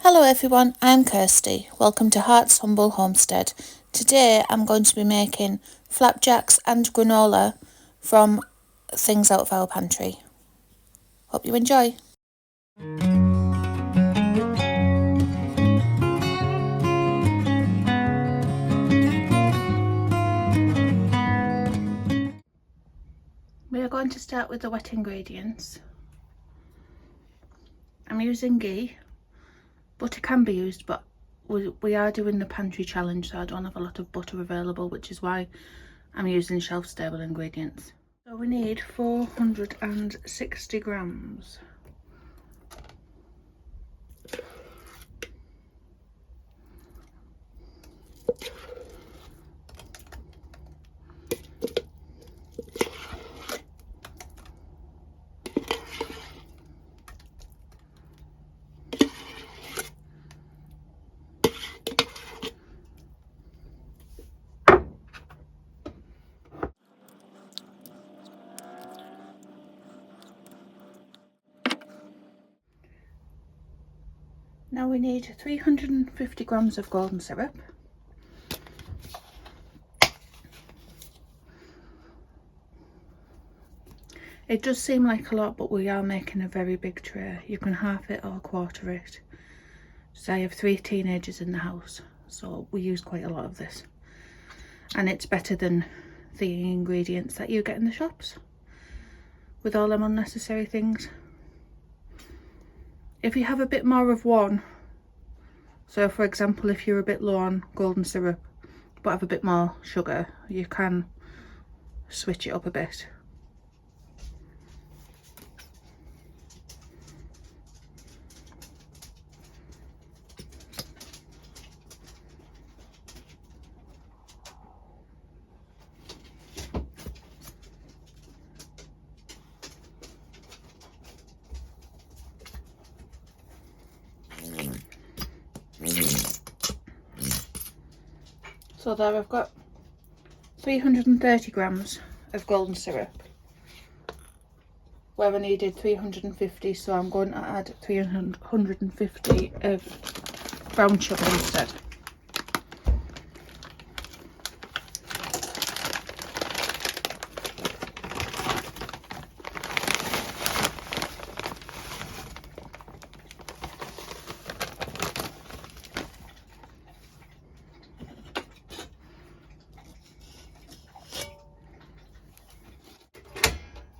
Hello everyone, I'm Kirsty. Welcome to Heart's Humble Homestead. Today I'm going to be making flapjacks and granola from things out of our pantry. Hope you enjoy. We are going to start with the wet ingredients. I'm using ghee. Butter can be used, but we are doing the pantry challenge, so I don't have a lot of butter available, which is why I'm using shelf-stable ingredients. So we need 460 grams. Now we need 350 grams of golden syrup. It does seem like a lot, but we are making a very big tray. You can half it or quarter it. So I have 3 teenagers in the house, so we use quite a lot of this. And it's better than the ingredients that you get in the shops with all them unnecessary things. If you have a bit more of one, so for example if you're a bit low on golden syrup but have a bit more sugar, you can switch it up a bit. So there I've got 330 grams of golden syrup, where I needed 350, so I'm going to add 350 of brown sugar instead.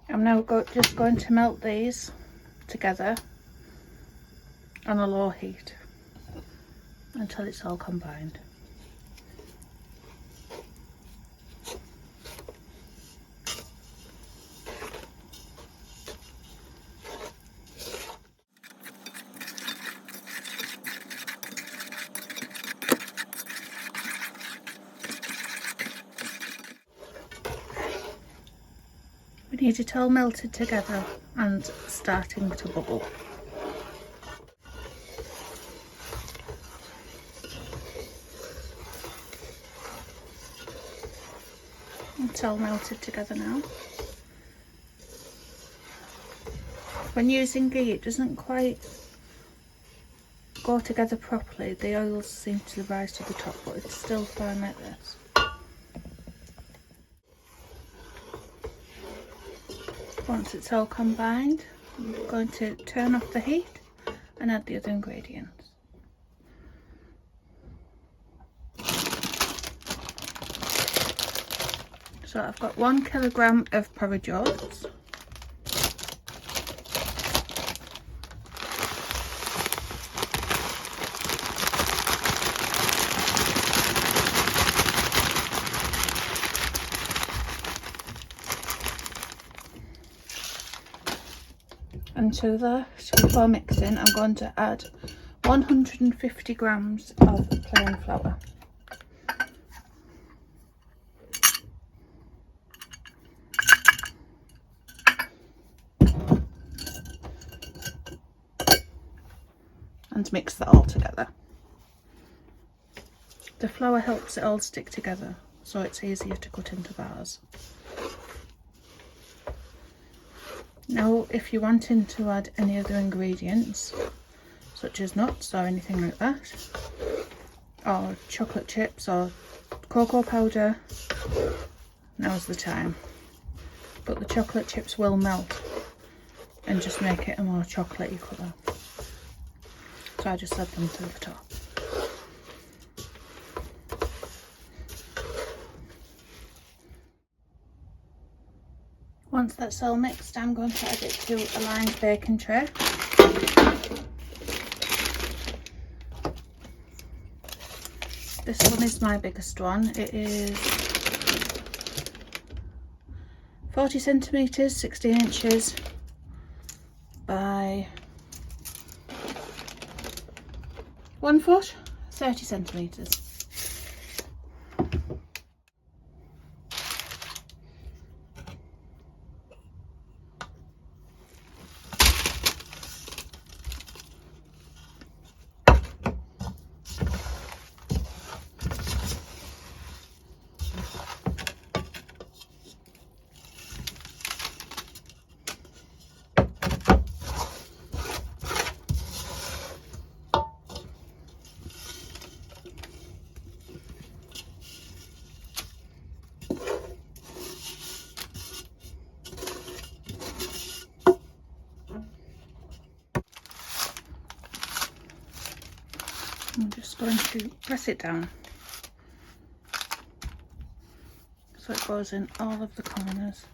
I'm now just going to melt these together on a low heat until it's all combined. We need it all melted together and starting to bubble. It's all melted together now. When using ghee, it doesn't quite go together properly. The oils seem to rise to the top, but it's still fine like this. Once it's all combined, I'm going to turn off the heat and add the other ingredients. So I've got 1 kilogram of porridge oats, and to that, before mixing, I'm going to add 150 grams of plain flour. And mix that all together. The flour helps it all stick together, so it's easier to cut into bars. Now if you're wanting to add any other ingredients, such as nuts or anything like that, or chocolate chips or cocoa powder, now's the time. But the chocolate chips will melt and just make it a more chocolatey colour. So I just add them to the top. Once that's all mixed, I'm going to add it to a lined baking tray. This one is my biggest one. It is 40 centimetres, 16 inches by 1 foot, 30 centimetres. I'm just going to press it down so it goes in all of the corners.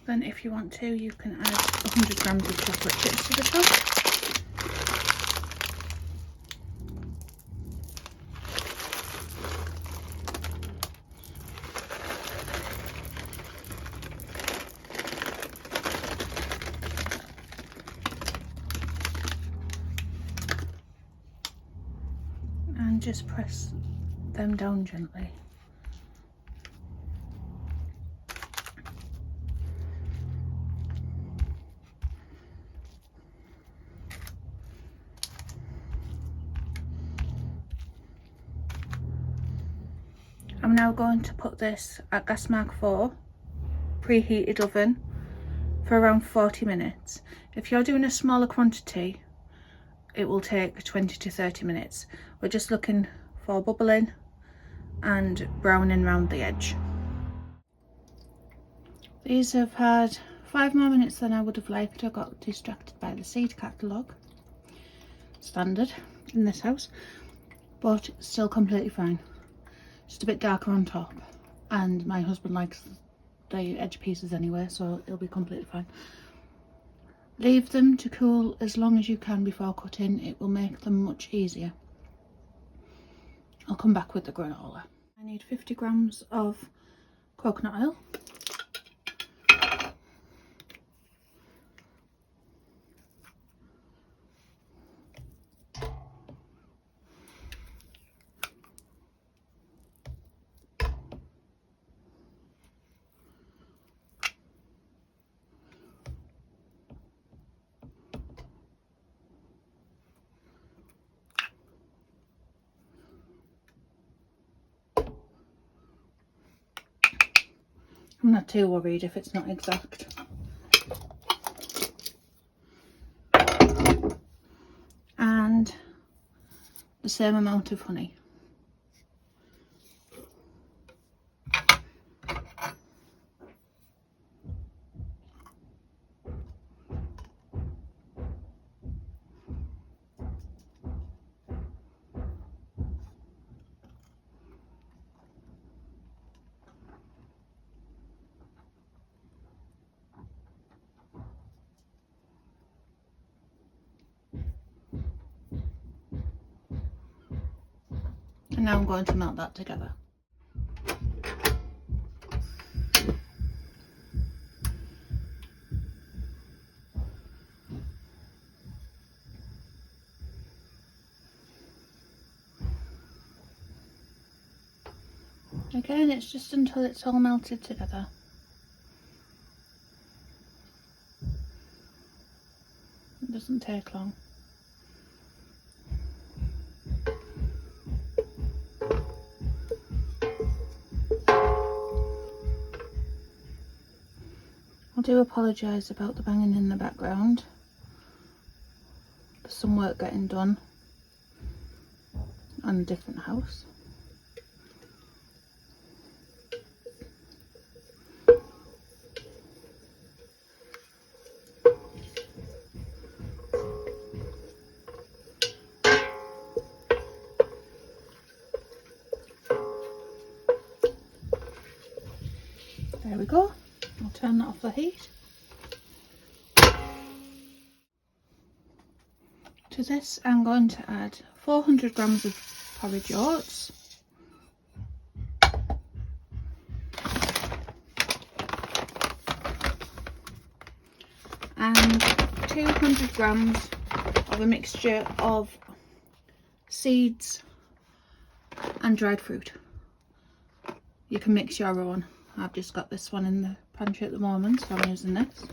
Then if you want to, you can add 100 grams of chocolate chips to the top. And just press them down gently. I'm now going to put this at gas mark 4, preheated oven, for around 40 minutes. If you're doing a smaller quantity, it will take 20 to 30 minutes. We're just looking for bubbling and browning around the edge. These have had 5 more minutes than I would have liked. I got distracted by the seed catalogue. Standard in this house, but still completely fine. Just a bit darker on top, and my husband likes the edge pieces anyway, so it'll be completely fine. Leave them to cool as long as you can before cutting. It will make them much easier. I'll come back with the granola. I need 50 grams of coconut oil. I'm not too worried if it's not exact. And the same amount of honey. And now I'm going to melt that together. Again, it's just until it's all melted together. It doesn't take long. I'll do apologise about the banging in the background. There's some work getting done on a different house. There we go. I'll turn that off the heat. To this I'm going to add 400 grams of porridge oats, and 200 grams of a mixture of seeds and dried fruit. You can mix your own. I've just got this one in the pantry at the moment, so I'm using this.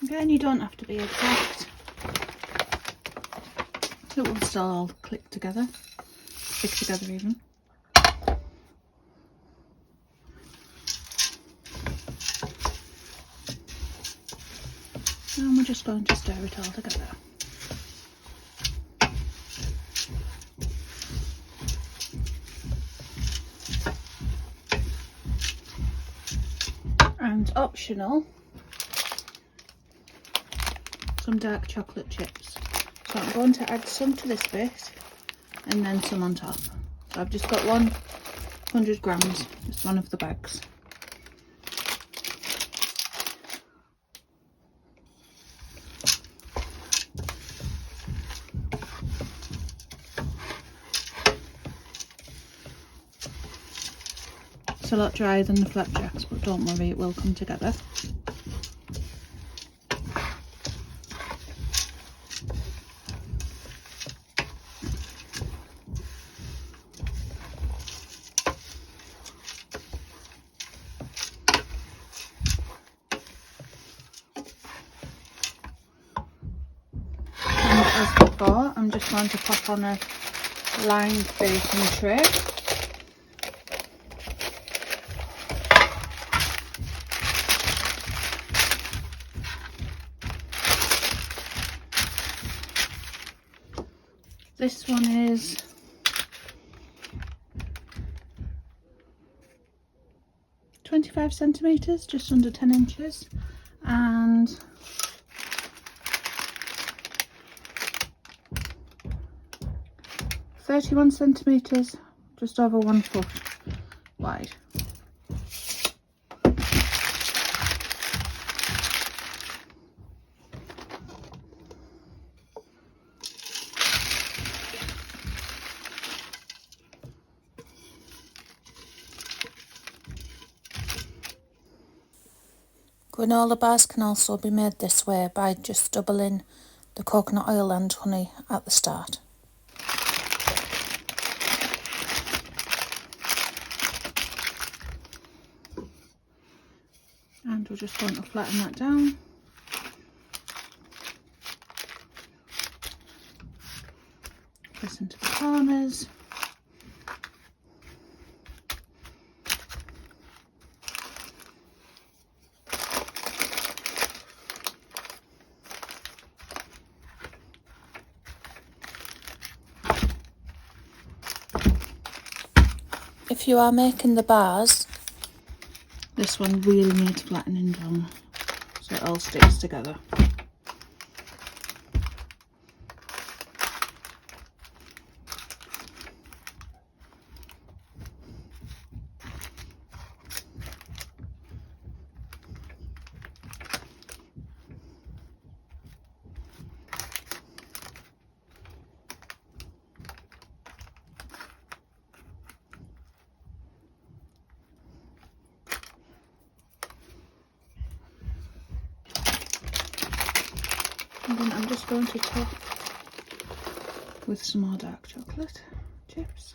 Again, you don't have to be exact. It will still all click together, stick together even. And we're just going to stir it all together. And optional, some dark chocolate chips. So I'm going to add some to this bit and then some on top. So I've just got 100 grams, just one of the bags. It's a lot drier than the Flapjacks, but don't worry, it will come together. As before, I'm just going to pop on a lined baking tray. This one is 25 centimetres, just under 10 inches, and 31 centimetres, just over 1 foot wide. Granola bars can also be made this way by just doubling the coconut oil and honey at the start. And we're just going to flatten that down. Press into the corners. If you are making the bars, this one really needs flattening down so it all sticks together. And then I'm just going to top with some more dark chocolate chips.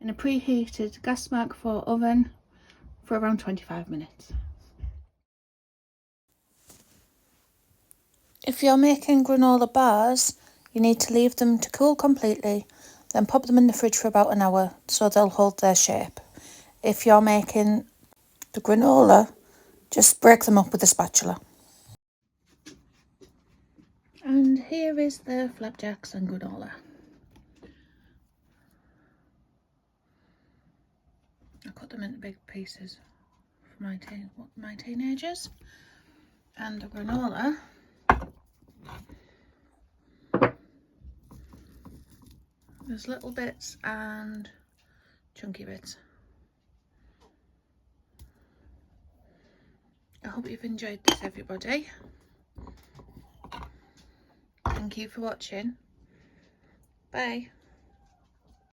in a preheated gas mark 4 oven for around 25 minutes. If you're making granola bars, you need to leave them to cool completely, then pop them in the fridge for about an hour so they'll hold their shape. If you're making the granola, just break them up with a spatula. And here is the flapjacks and granola. I cut them into big pieces for my teenagers. And the granola, there's little bits and chunky bits. I hope you've enjoyed this, everybody. Thank you for watching. Bye.